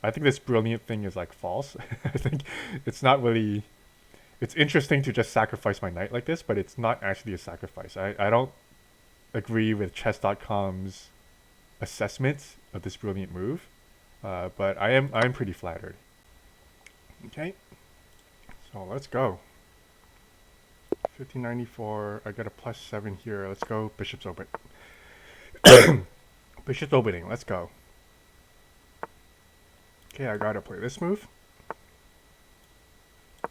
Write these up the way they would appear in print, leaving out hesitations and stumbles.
I think this brilliant thing is like false. I think it's not really. It's interesting to just sacrifice my knight like this, but it's not actually a sacrifice. I don't agree with chess.com's assessment of this brilliant move, but I'm pretty flattered. Okay, so let's go. 1594. I got a +7 here. Let's go. Bishop's open. Bishop's opening. Let's go. Okay, I gotta play this move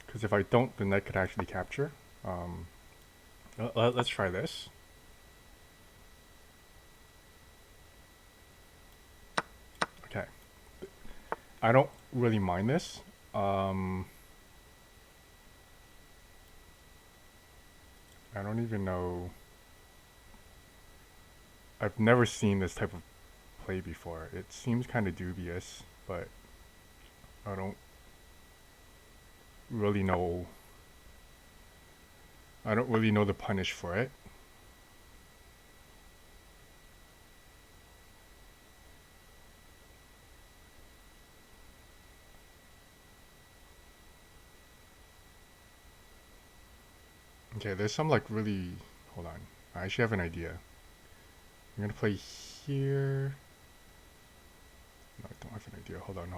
because if I don't, the knight could actually capture. Um, let's try this. Okay, I don't really mind this. Um, I don't even know. I've never seen this type of play before. It seems kind of dubious, but I don't really know. I don't really know the punish for it. Okay, there's some like really. Hold on. I actually have an idea. I'm gonna play here. No, I don't have an idea. Hold on.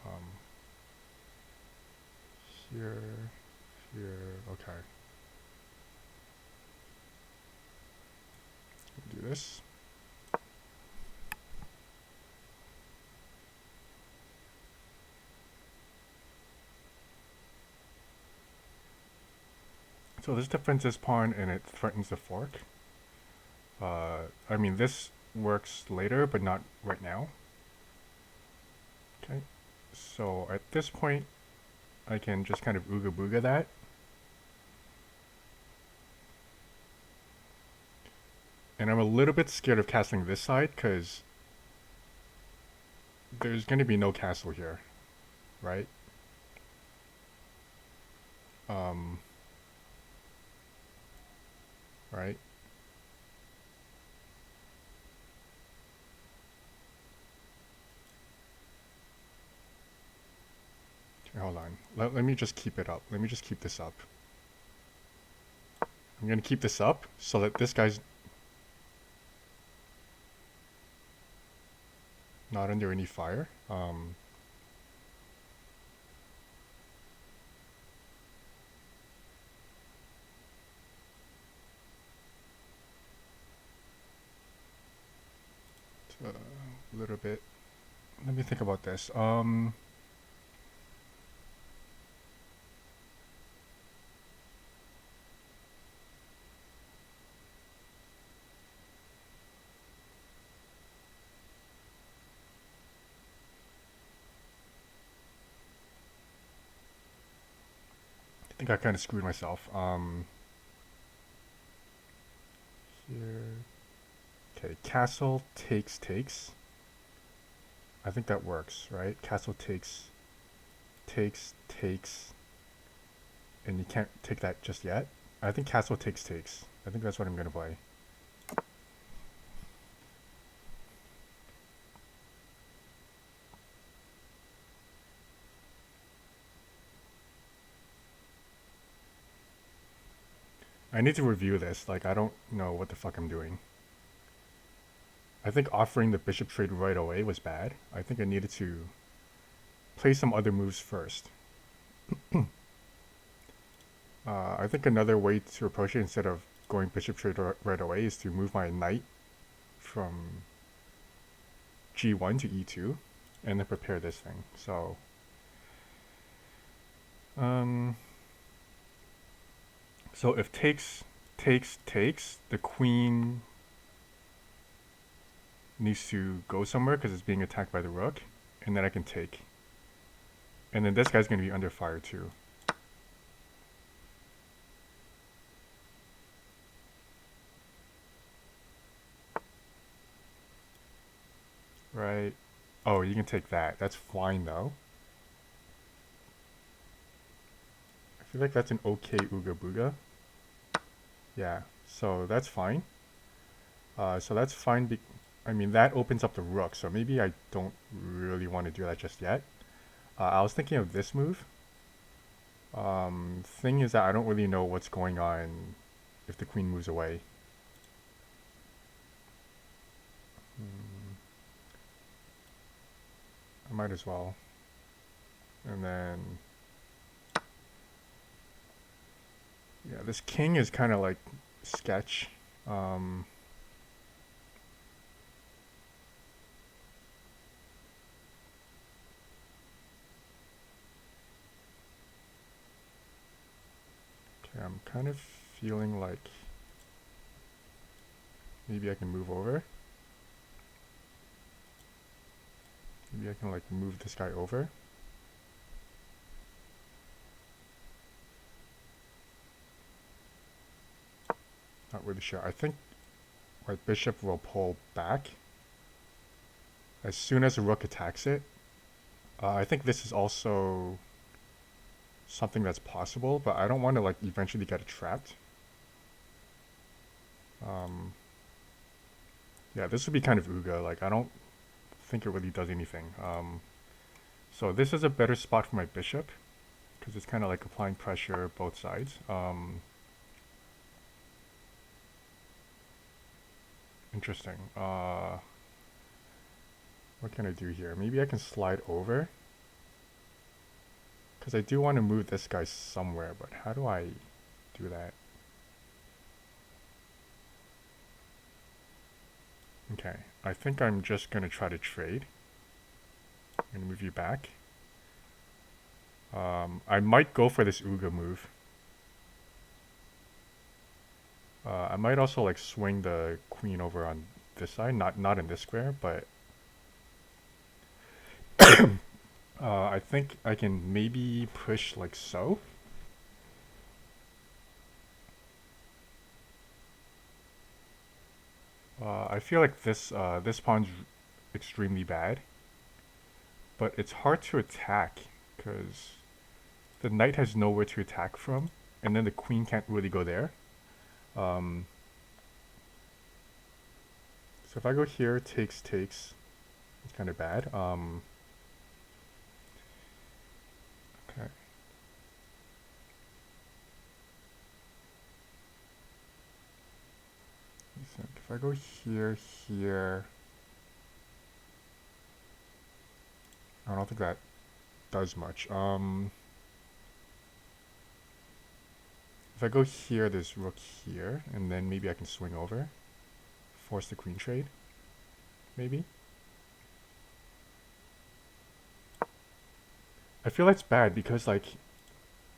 Um, here, here. Okay. Do this. So this defends this pawn and it threatens the fork. I mean, this works later, but not right now. Okay. So at this point, I can just kind of ooga booga that. And I'm a little bit scared of castling this side because there's going to be no castle here, right? Um, right? Okay, hold on. Let me just keep it up. Let me just keep this up. I'm going to keep this up so that this guy's not under any fire. A little bit. Let me think about this. I think I kind of screwed myself. Here. Okay, castle takes. I think that works, right? Castle takes, and you can't take that just yet. I think castle takes. I think that's what I'm gonna play. I need to review this. Like, I don't know what the fuck I'm doing. I think offering the bishop trade right away was bad. I think I needed to play some other moves first. I think another way to approach it instead of going bishop trade right away is to move my knight from g1 to e2 and then prepare this thing. So, um, so if takes, the queen needs to go somewhere because it's being attacked by the rook, and then I can take. And then this guy's going to be under fire too. Right. Oh, you can take that. That's fine though. I feel like that's an okay Ooga Booga. Yeah, so that's fine. So that's fine. I mean, that opens up the rook, so maybe I don't really want to do that just yet. I was thinking of this move. Thing is that I don't really know what's going on if the queen moves away. I might as well. And then... yeah, this king is kind of like sketch. Okay, I'm kind of feeling like maybe I can move over. Maybe I can like move this guy over. Not really sure. I think my bishop will pull back as soon as the rook attacks it. I think this is also something that's possible, but I don't want to like eventually get it trapped. Yeah, this would be kind of Uga. Like, I don't think it really does anything. So this is a better spot for my bishop because it's kind of like applying pressure both sides. Interesting. What can I do here? Maybe I can slide over because I do want to move this guy somewhere, but how do I do that? Okay, I think I'm just going to try to trade. I'm going to move you back. I might go for this Uga move. I might also like swing the queen over on this side, not in this square, but I think I can maybe push like so. I feel like this pawn's extremely bad, but it's hard to attack because the knight has nowhere to attack from, and then the queen can't really go there. So if I go here, takes, it's kind of bad. Okay. If I go here, I don't think that does much. If I go here, there's rook here, and then maybe I can swing over, force the queen trade, maybe. I feel that's bad because like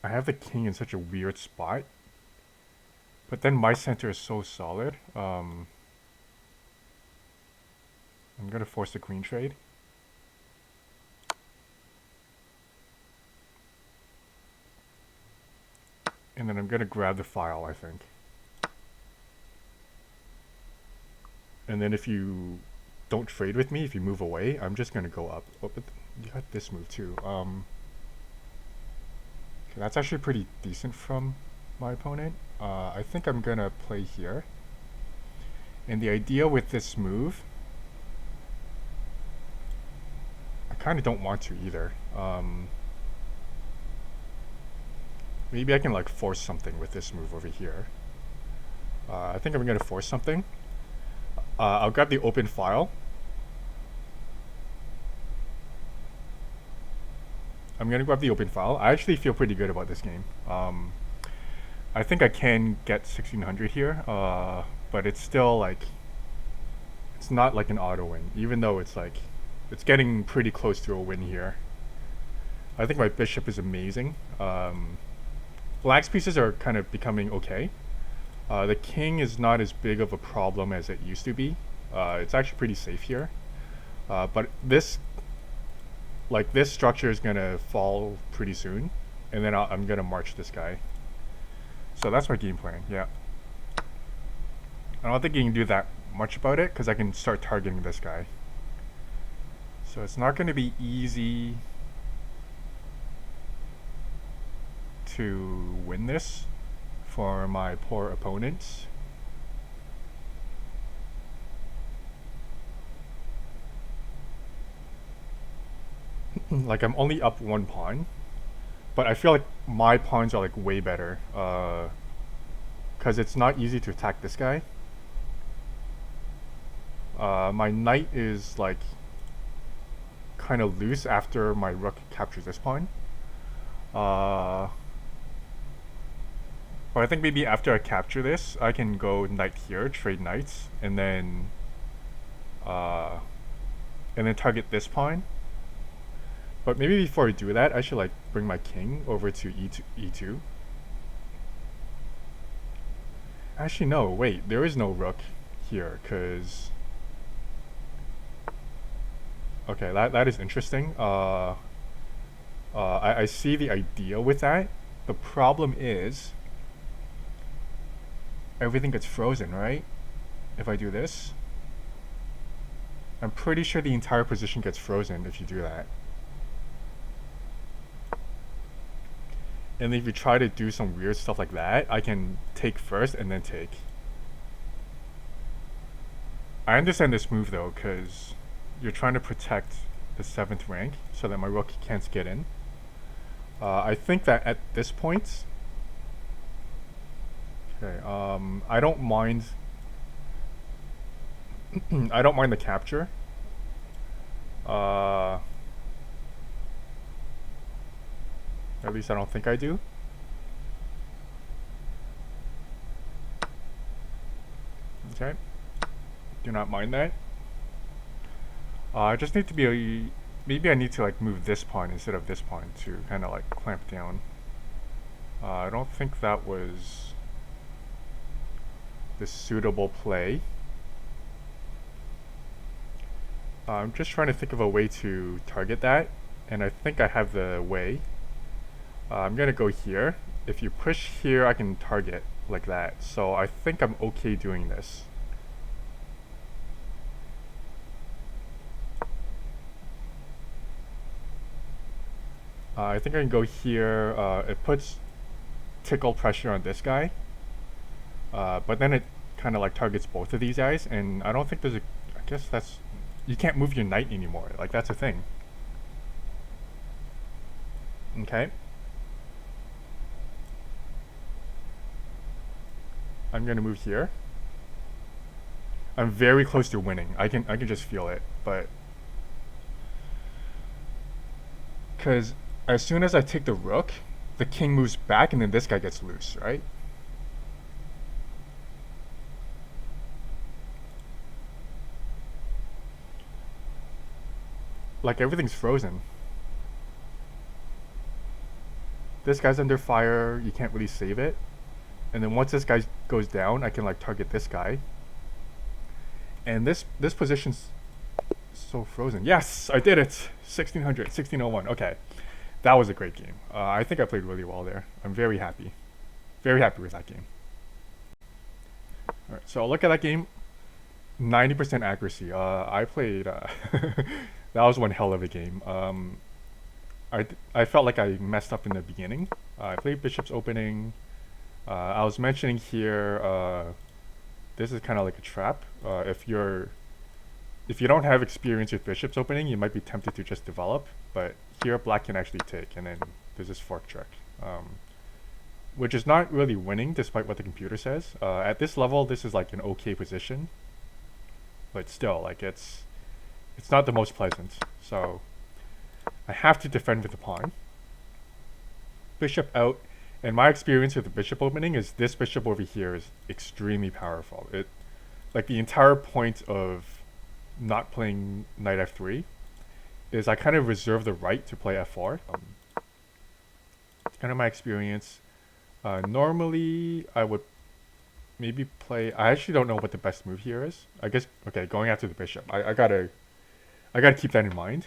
I have the king in such a weird spot, but then my center is so solid. I'm gonna force the queen trade. And then I'm gonna grab the file, I think. And then if you don't trade with me, if you move away, I'm just gonna go up. Oh, but you got this move too. Okay, that's actually pretty decent from my opponent. I think I'm gonna play here. And the idea with this move, I kind of don't want to either. Maybe I can like force something with this move over here. I think I'm gonna force something. I'll grab the open file. I'm gonna grab the open file. I actually feel pretty good about this game. I think I can get 1600 here, but it's still like, it's not like an auto win, even though it's like, it's getting pretty close to a win here. I think my bishop is amazing. Black's pieces are kind of becoming okay. The king is not as big of a problem as it used to be. It's actually pretty safe here. But this structure is gonna fall pretty soon, and then I'm gonna march this guy. So that's my game plan, yeah. I don't think you can do that much about it, because I can start targeting this guy. So it's not gonna be easy to win this for my poor opponents. like I'm only up one pawn, but I feel like my pawns are like way better. Because it's not easy to attack this guy. My knight is like kind of loose after my rook captures this pawn. But I think maybe after I capture this, I can go knight here, trade knights, and then target this pawn. But maybe before I do that, I should like bring my king over to e2. Actually, no. Wait, there is no rook here, cause okay, that is interesting. I see the idea with that. The problem is everything gets frozen, right? If I do this, I'm pretty sure the entire position gets frozen if you do that. And if you try to do some weird stuff like that, I can take first and then take. I understand this move though, because you're trying to protect the 7th rank so that my rook can't get in. I think that at this point, okay, I don't mind. I don't mind the capture. At least I don't think I do. Okay. Do not mind that. I just need to be maybe I need to like move this pawn instead of this pawn to kind of like clamp down. I don't think that was the suitable play. I'm just trying to think of a way to target that, and I think I have the way. I'm gonna go here. If you push here, I can target like that. So I think I'm okay doing this. I think I can go here. It puts tickle pressure on this guy, but then it kind of like targets both of these guys, and I don't think there's a. I guess that's you can't move your knight anymore. Like that's a thing. Okay. I'm gonna move here. I'm very close to winning. I can just feel it, but because as soon as I take the rook, the king moves back, and then this guy gets loose, right? Like everything's frozen. This guy's under fire. You can't really save it. And then once this guy goes down, I can like target this guy. And this position's so frozen. Yes, I did it. 1600, 1601. Okay, that was a great game. I think I played really well there. I'm very happy. Very happy with that game. All right, so I'll look at that game. 90% accuracy. I played. That was one hell of a game. I felt like I messed up in the beginning. I played Bishop's opening. I was mentioning here. This is kind of like a trap. If you don't have experience with Bishop's opening, you might be tempted to just develop. But here, Black can actually take, and then there's this fork trick, which is not really winning, despite what the computer says. At this level, this is like an okay position, but still, like it's not the most pleasant. So I have to defend with the pawn. Bishop out. And my experience with the bishop opening is this bishop over here is extremely powerful. It, like the entire point of not playing knight f3 is I kind of reserve the right to play f4. It's kind of my experience. Normally I would maybe play, I actually don't know what the best move here is. I guess, okay, going after the bishop. I gotta keep that in mind.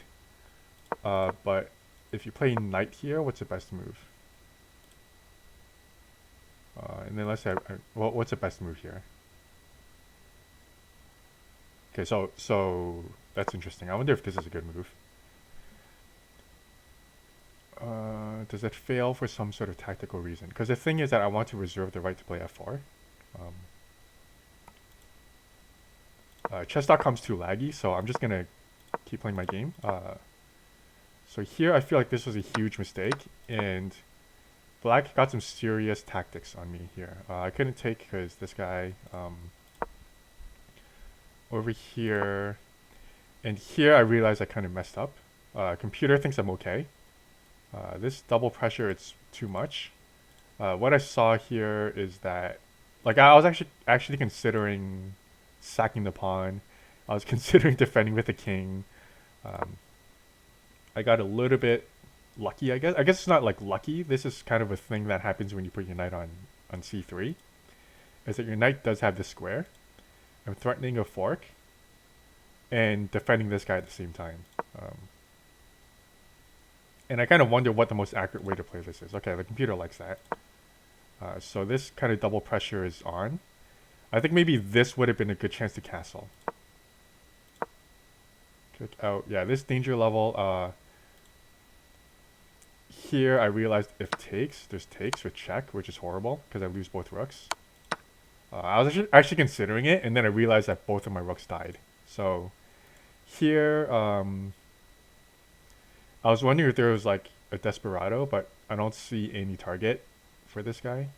But if you play knight here, what's the best move? And then let's say, well, what's the best move here? Okay, so that's interesting. I wonder if this is a good move. Does it fail for some sort of tactical reason? Because the thing is that I want to reserve the right to play f4. Chess.com's too laggy, so I'm just gonna keep playing my game. So here I feel like this was a huge mistake, and black got some serious tactics on me here. I couldn't take because this guy over here, and here I realized I kind of messed up. Computer thinks I'm okay. This double pressure, it's too much. What I saw here is that, like, I was actually considering sacking the pawn. I was considering defending with the king. Um, I got a little bit lucky, I guess. I guess it's not like lucky. This is kind of a thing that happens when you put your knight on c3. Is that your knight does have this square. I'm threatening a fork and defending this guy at the same time. And I kind of wonder what the most accurate way to play this is. Okay, the computer likes that. So this kind of double pressure is on. I think maybe this would have been a good chance to castle. Check out, yeah, this danger level. Here I realized if there's takes with check, which is horrible because I lose both rooks. I was actually considering it, and then I realized that both of my rooks died. So here, I was wondering if there was like a desperado, but I don't see any target for this guy.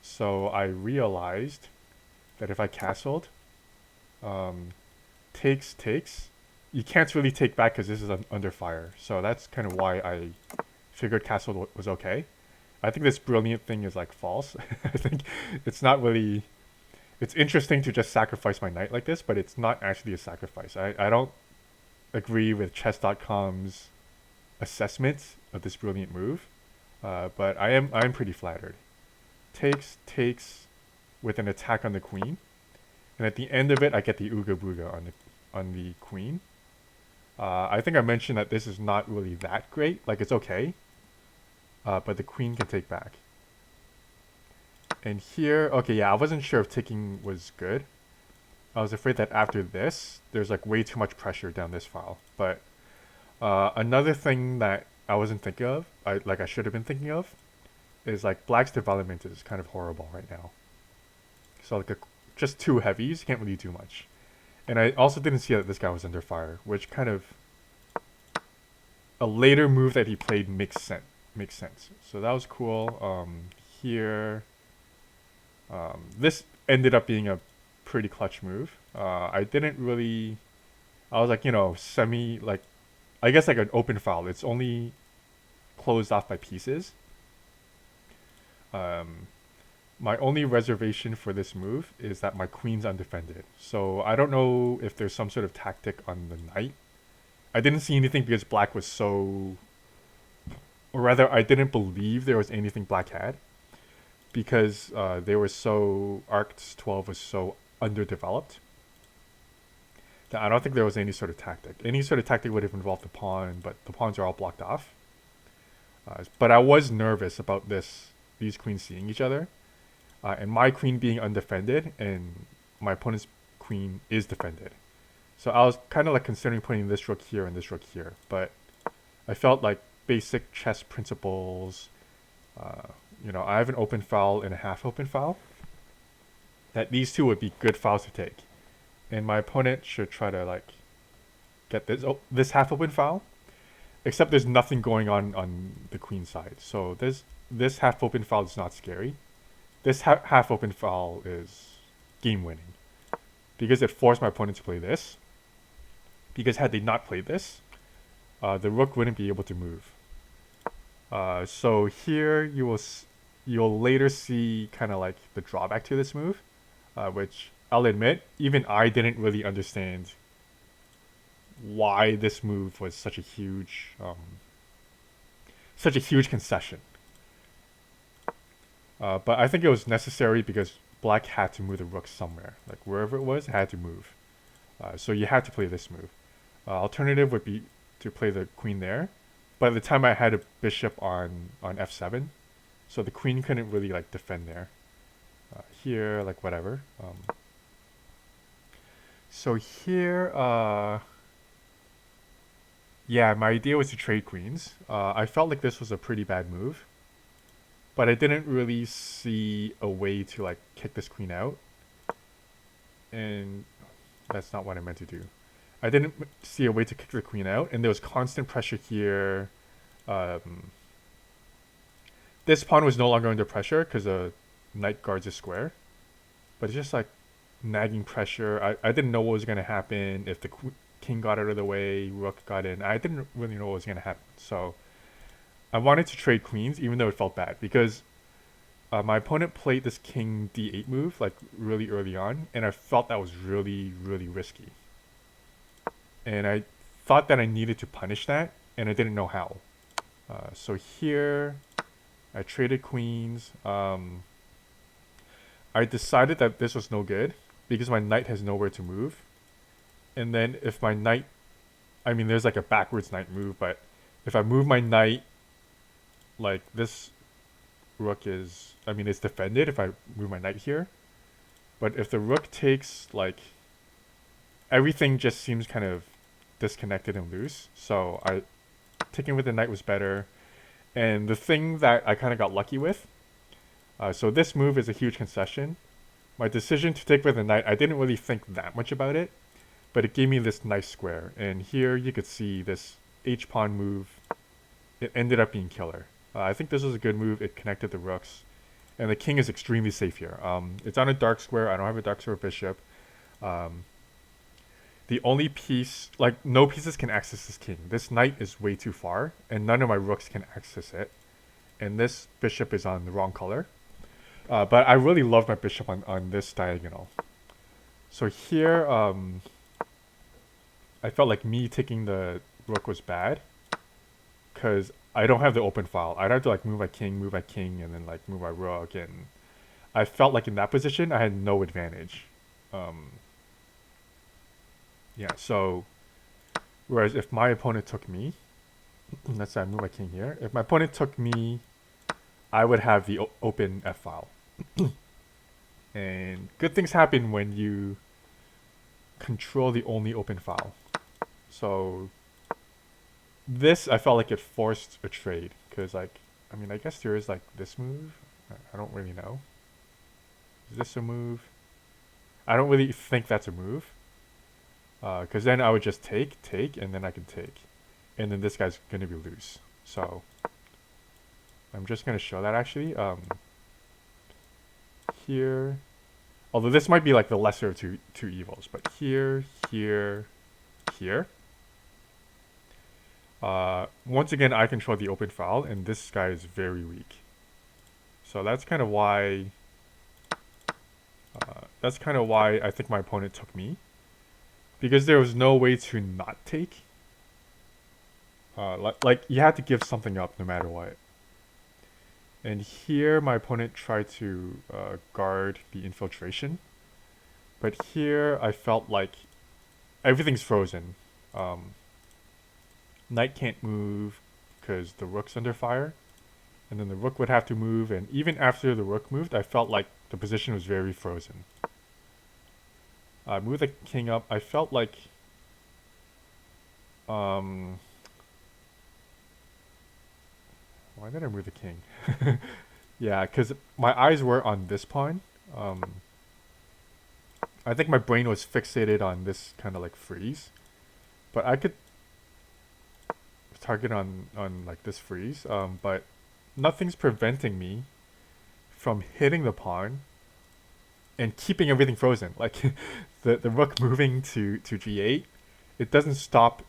So I realized that if I castled, takes, you can't really take back because this is under fire. So that's kind of why I figured castle was okay. I think this brilliant thing is like false. I think it's not really... It's interesting to just sacrifice my knight like this, but it's not actually a sacrifice. I don't agree with chess.com's assessment of this brilliant move, but I'm pretty flattered. Takes with an attack on the queen, and at the end of it, I get the Ooga Booga on the queen. I think I mentioned that this is not really that great. Like, it's okay, but the queen can take back. And here, okay, yeah, I wasn't sure if taking was good. I was afraid that after this, there's like way too much pressure down this file. But another thing that I wasn't thinking of, I should have been thinking of, is like black's development is kind of horrible right now. So like just two heavies, you can't really do much. And I also didn't see that this guy was under fire, which kind of... A later move that he played makes sense. So that was cool. Here... this ended up being a pretty clutch move. I didn't really... I was like, like... I guess like an open file. It's only closed off by pieces. My only reservation for this move is that my queen's undefended. So I don't know if there's some sort of tactic on the knight. I didn't see anything because black was so... Or rather, I didn't believe there was anything black had. Because they were so... Arcs 12 was so underdeveloped. That I don't think there was any sort of tactic. Any sort of tactic would have involved the pawn, but the pawns are all blocked off. But I was nervous about these queens seeing each other. And my queen being undefended, and my opponent's queen is defended. So I was kind of like considering putting this rook here and this rook here. But I felt like basic chess principles... I have an open file and a half open file. That these two would be good files to take. And my opponent should try to like get this half open file. Except there's nothing going on the queen side. So this half open file is not scary. This half open file is game winning. Because it forced my opponent to play this. Because had they not played this, the rook wouldn't be able to move. So here you'll later see kind of like the drawback to this move, which I'll admit, even I didn't really understand why this move was such a huge concession. But I think it was necessary because black had to move the rook somewhere, like wherever it was, it had to move. So you had to play this move. Alternative would be to play the queen there. But at the time I had a bishop on f7, so the queen couldn't really like defend there. Here, like whatever. So here, yeah, my idea was to trade queens. I felt like this was a pretty bad move, but I didn't really see a way to like kick this queen out, and that's not what I meant to do. I didn't see a way to kick the queen out, and there was constant pressure here. Um, this pawn was no longer under pressure because the knight guards a square, but it's just like nagging pressure. I didn't know what was going to happen if the king got out of the way, rook got in. I didn't really know what was going to happen. So I wanted to trade queens, even though it felt bad, because my opponent played this king d8 move like really early on, and I felt that was really, really risky. And I thought that I needed to punish that, and I didn't know how. So here, I traded queens. I decided that this was no good because my knight has nowhere to move. And then if my knight, I mean, there's like a backwards knight move, but if I move my knight, like this rook is, I mean, it's defended if I move my knight here. But if the rook takes, like, everything just seems kind of disconnected and loose. So taking with the knight was better. And the thing that I kind of got lucky with, so this move is a huge concession. My decision to take with the knight, I didn't really think that much about it, but it gave me this nice square. And here you could see this h-pawn move. It ended up being killer. I think this was a good move. It connected the rooks. And the king is extremely safe here. It's on a dark square. I don't have a dark square bishop. The only piece, like, no pieces can access this king. This knight is way too far, and none of my rooks can access it. And this bishop is on the wrong color. But I really love my bishop on this diagonal. So here, I felt like me taking the rook was bad, because I don't have the open file. I'd have to like move my king, and then like move my rook, and I felt like in that position I had no advantage. Yeah, so whereas if my opponent took me, let's say I move my king here. If my opponent took me, I would have the open f file. And good things happen when you control the only open file. So this, I felt like it forced a trade, because like, I mean, I guess there is like this move. I don't really know. Is this a move? I don't really think that's a move. Because then I would just take, and then I can take. And then this guy's going to be loose. So I'm just going to show that actually. Here, although this might be like the lesser of two evils, but here, here, here. Once again, I control the open file, and this guy is very weak. So that's kind of why I think my opponent took me, because there was no way to not take. Like you had to give something up no matter what. And here my opponent tried to guard the infiltration, but here I felt like everything's frozen. Knight can't move because the rook's under fire, and then the rook would have to move, and even after the rook moved, I felt like the position was very frozen. I moved the king up. I felt like why did I move the king? Yeah, because my eyes were on this pawn. I think my brain was fixated on this kind of like freeze, but I could target on like this freeze, but nothing's preventing me from hitting the pawn and keeping everything frozen. Like the rook moving to g8, it doesn't stop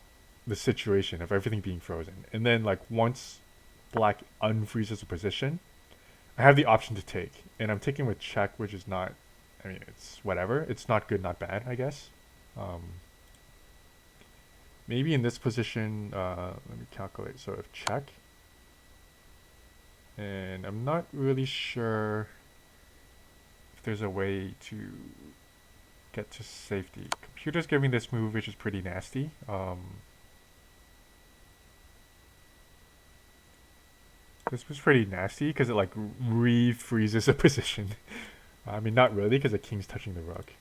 the situation of everything being frozen. And then like once black unfreezes the position, I have the option to take, and I'm taking with check, which is not, I mean, it's whatever. It's not good, not bad, I guess. Maybe in this position, let me calculate. So if check, and I'm not really sure if there's a way to get to safety. Computer's giving this move, which is pretty nasty. This was pretty nasty because it like re-freezes a position. I mean, not really, because the king's touching the rook.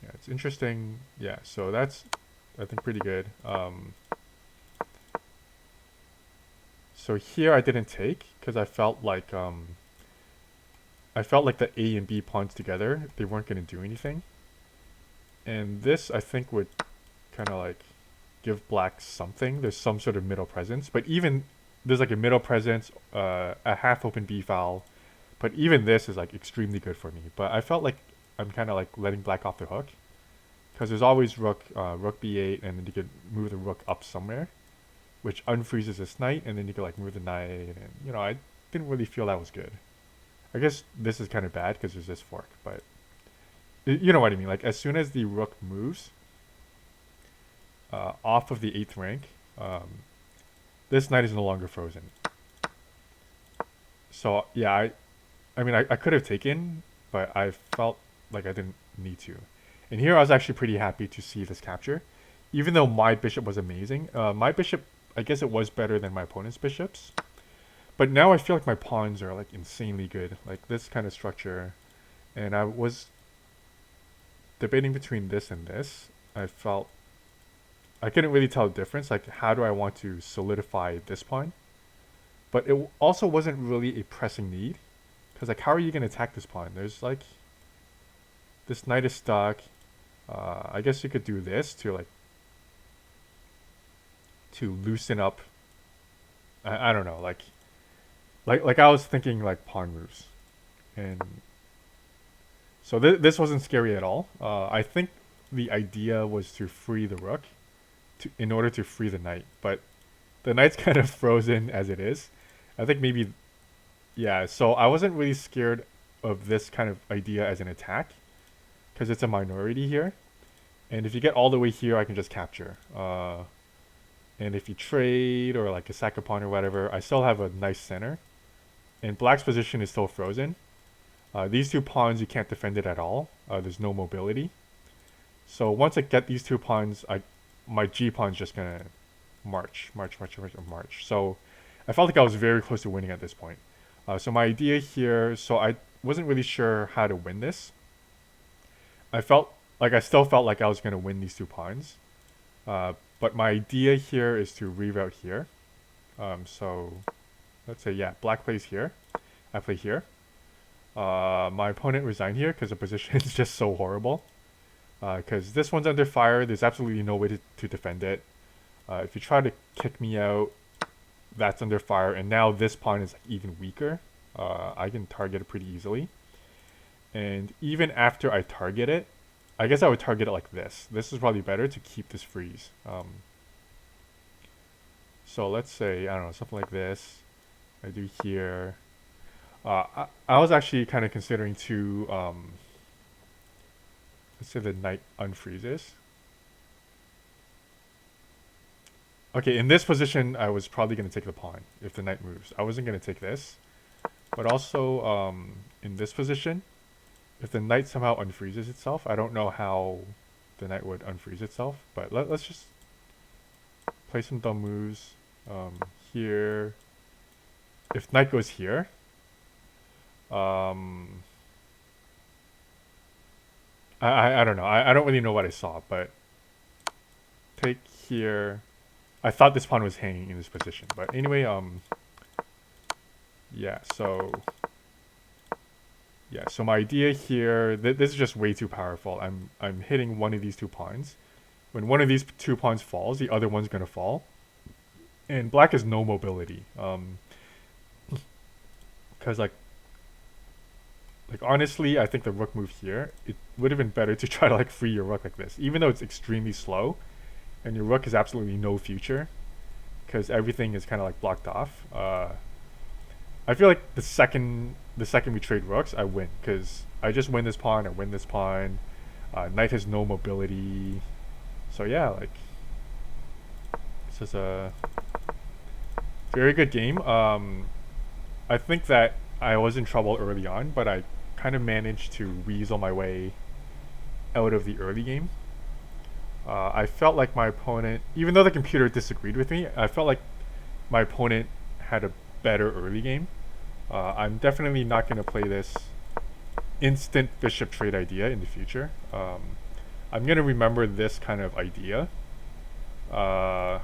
Yeah, it's interesting. Yeah, so that's, I think, pretty good. So here I didn't take because I felt like the A and B pawns together, they weren't going to do anything. And this, I think, would kind of like give black something. There's some sort of middle presence, but even there's like a middle presence, a half open b file, but even this is like extremely good for me. But I felt like I'm kind of like letting black off the hook because there's always rook b8, and then you could move the rook up somewhere, which unfreezes this knight, and then you could like move the knight, and you know I didn't really feel that was good. I guess this is kind of bad because there's this fork, but you know what I mean. Like as soon as the rook moves off of the 8th rank, this knight is no longer frozen. So yeah, I mean I could have taken, but I felt like I didn't need to. And here I was actually pretty happy to see this capture, even though my bishop was amazing. My bishop, I guess it was better than my opponent's bishops, but now I feel like my pawns are like insanely good, like this kind of structure. And I was debating between this and this. I felt I couldn't really tell the difference. Like, how do I want to solidify this pawn? But it also wasn't really a pressing need, because like, how are you gonna attack this pawn? There's like, this knight is stuck. I guess you could do this to like, to loosen up. I don't know, like I was thinking like pawn moves, and so this wasn't scary at all. I think the idea was to free the rook, in order to free the knight, but the knight's kind of frozen as it is. I think maybe, yeah. So I wasn't really scared of this kind of idea as an attack, because it's a minority here, and if you get all the way here, I can just capture. And if you trade or like a sack a pawn or whatever, I still have a nice center, and black's position is still frozen. These two pawns, you can't defend it at all. There's no mobility. So once I get these two pawns, my G pawn's just gonna march. So I felt like I was very close to winning at this point. So my idea here, so I wasn't really sure how to win this. I still felt like I was gonna win these two pawns. But my idea here is to reroute here. So let's say, yeah, black plays here. I play here. My opponent resigned here because the position is just so horrible. Because this one's under fire, there's absolutely no way to defend it. If you try to kick me out, that's under fire, and now this pawn is like even weaker. I can target it pretty easily. And even after I target it, I guess I would target it like this. This is probably better to keep this freeze. So let's say, I don't know, something like this. I do here. I was actually kind of considering to, let's say the knight unfreezes. Okay, in this position, I was probably going to take the pawn if the knight moves. I wasn't going to take this. But also, in this position, if the knight somehow unfreezes itself, I don't know how the knight would unfreeze itself. But let's just play some dumb moves. Here. If knight goes here, I don't know. I don't really know what I saw, but take here. I thought this pawn was hanging in this position, but anyway, yeah. So my idea here, this is just way too powerful. I'm hitting one of these two pawns. When one of these two pawns falls, the other one's gonna fall, and black has no mobility. Because like honestly, I think the rook move here, it would have been better to try to like free your rook like this, even though it's extremely slow, and your rook has absolutely no future, because everything is kind of like blocked off. I feel like the second we trade rooks, I win, because I just win this pawn, I win this pawn. Knight has no mobility, so yeah, like this is a very good game. I think that I was in trouble early on, but I kind of managed to weasel my way out of the early game. I felt like my opponent, even though the computer disagreed with me, I felt like my opponent had a better early game. I'm definitely not going to play this instant bishop trade idea in the future. I'm going to remember this kind of idea. I'm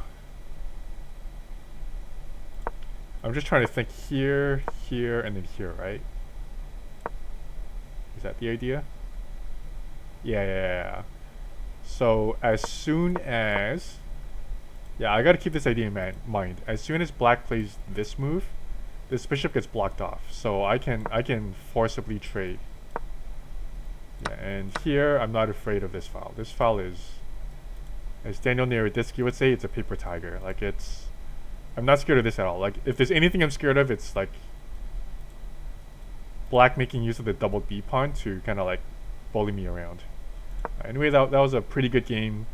just trying to think here, here, and then here, right? Is that the idea? Yeah. So as soon as, yeah, I gotta keep this idea in mind. As soon as black plays this move, this bishop gets blocked off. So I can forcibly trade. Yeah, and here I'm not afraid of this file. This file is, as Daniel Naroditsky would say, it's a paper tiger. Like I'm not scared of this at all. Like if there's anything I'm scared of, it's like black making use of the double B pawn to kind of like bully me around. Anyway, that was a pretty good game.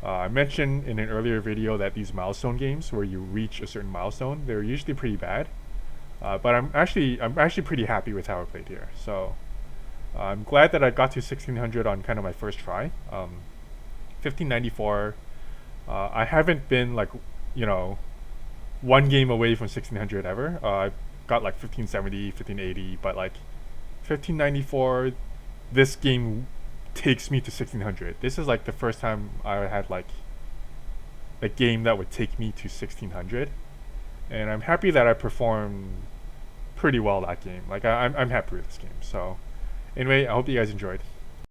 I mentioned in an earlier video that these milestone games where you reach a certain milestone, they're usually pretty bad. But I'm actually pretty happy with how I played here. So I'm glad that I got to 1600 on kind of my first try. 1594. I haven't been like, you know, one game away from 1600 ever. I got like 1570, 1580, but like 1594, this game takes me to 1600. This is like the first time I had like a game that would take me to 1600, and I'm happy that I performed pretty well that game. Like I'm happy with this game. So anyway, I hope you guys enjoyed.